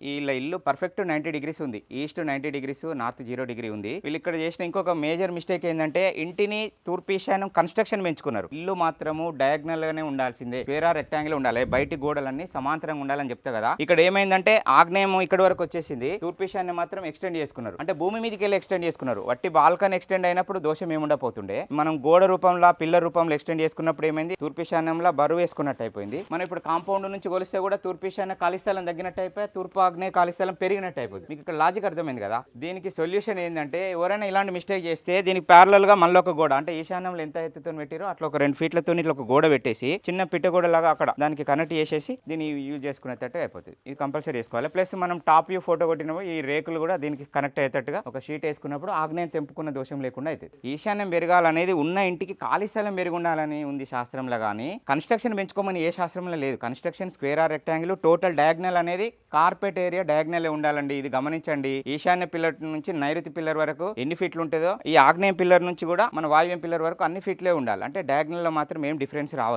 వీళ్ళ ఇల్లు perfect 90 degrees ఉంది. ఈస్ట్ 90 డిగ్రీస్, నార్త్ 0 డిగ్రీ ఉంది. వీళ్ళు ఇక్కడ చేసిన ఇంకొక మేజర్ మిస్టేక్ ఏంటంటే ఇంటిని తూర్పు ఈశాన్యం కన్స్ట్రక్షన్ పెంచుకున్నారు. ఇల్లు మాత్రము డయాగ్నల్ గానే ఉండాల్సిందే, స్క్వేర్ ఆర్ రెక్టాంగిల్ ఉండాలి, బయటి గోడలన్నీ సమాంతరంగా ఉండాలని చెప్తా కదా. ఇక్కడ ఏమైందంటే ఆగ్నేయం ఇక్కడ వరకు వచ్చేసింది, తూర్పు ఈశాన్యం మాత్రం ఎక్స్టెండ్ చేసుకున్నారు. అంటే భూమి మీదకి వెళ్ళి ఎక్స్టెండ్ చేసుకున్నారు. వట్టి బాల్కన్ ఎక్స్టెండ్ అయినప్పుడు దోషం ఏముండపోతుండే, మనం గోడ రూపంలో పిల్లర్ రూపంలో ఎక్స్టెండ్ చేసుకున్నప్పుడు ఏమైంది, తూర్పు ఈశాన్యంలో బరువు వేసుకున్నట్టు అయిపోయింది. మనం ఇప్పుడు కాంపౌండ్ నుంచి కొలిస్తే కూడా తూర్పు ఈశాన్య ఖాళీ స్థలం తగ్గినట్టు అయిపోయి తూర్పు ఆగ్నేయ ఖాళీ స్థలం పెరిగినట్టు అయిపోతుంది. మీకు ఇక్కడ లాజిక్ అర్థమైంది కదా. దీనికి సొల్యూషన్ ఏంటంటే ఎవరైనా ఇలాంటి మిస్టేక్ చేస్తే దీనికి ప్యారలల్ గా మళ్ళీ ఒక గోడ, అంటే ఈశాన్యంలో ఎంత ఎత్తుతో పెట్టారో అట్లా ఒక 2 ఫీట్లతో ఇట్లా ఒక గోడ పెట్టేసి చిన్న పిట్టగోడ లాగా అక్కడ దానికి కనెక్ట్ చేసేసి దీన్ని యూజ్ చేసుకునేటట్టు అయిపోతుంది. ఇది కంపల్సరీ చేసుకోవాలి. ప్లస్ మనం టాప్ వ్యూ ఫోటో కొట్టినప్పుడు ఈ రేకులు కూడా దీనికి కనెక్ట్ అయ్యేటట్టుగా ఒక షీట్ వేసుకున్నప్పుడు ఆగ్నేయం తెంపుకున్న దోషం లేకుండా అవుతుంది. ఈశాన్యం పెరగాలనేది ఉన్న ఇంటికి ఖాళీ స్థలం పెరుగుండాలని ఉంది శాస్త్రంలో, కానీ కన్స్ట్రక్షన్ పెంచుకోమని ఏ శాస్త్రంలో లేదు. Construction square or rectangle, total diagonal అనేది కార్పెట్ ఏరియా డయాగ్నల్ ఉండాలండి. ఇది గమనించండి. ఈశాన్య పిల్లర్ నుంచి నైరుతి పిల్లర్ వరకు ఎన్ని ఫీట్లు ఉంటుందో ఈ ఆగ్నేయ పిల్లర్ నుంచి కూడా మన వాయువ్యం పిల్లర్ వరకు అన్ని ఫీట్లే ఉండాలి. అంటే డయాగ్నల్ లో మాత్రం ఏం డిఫరెన్స్ రావద్దు.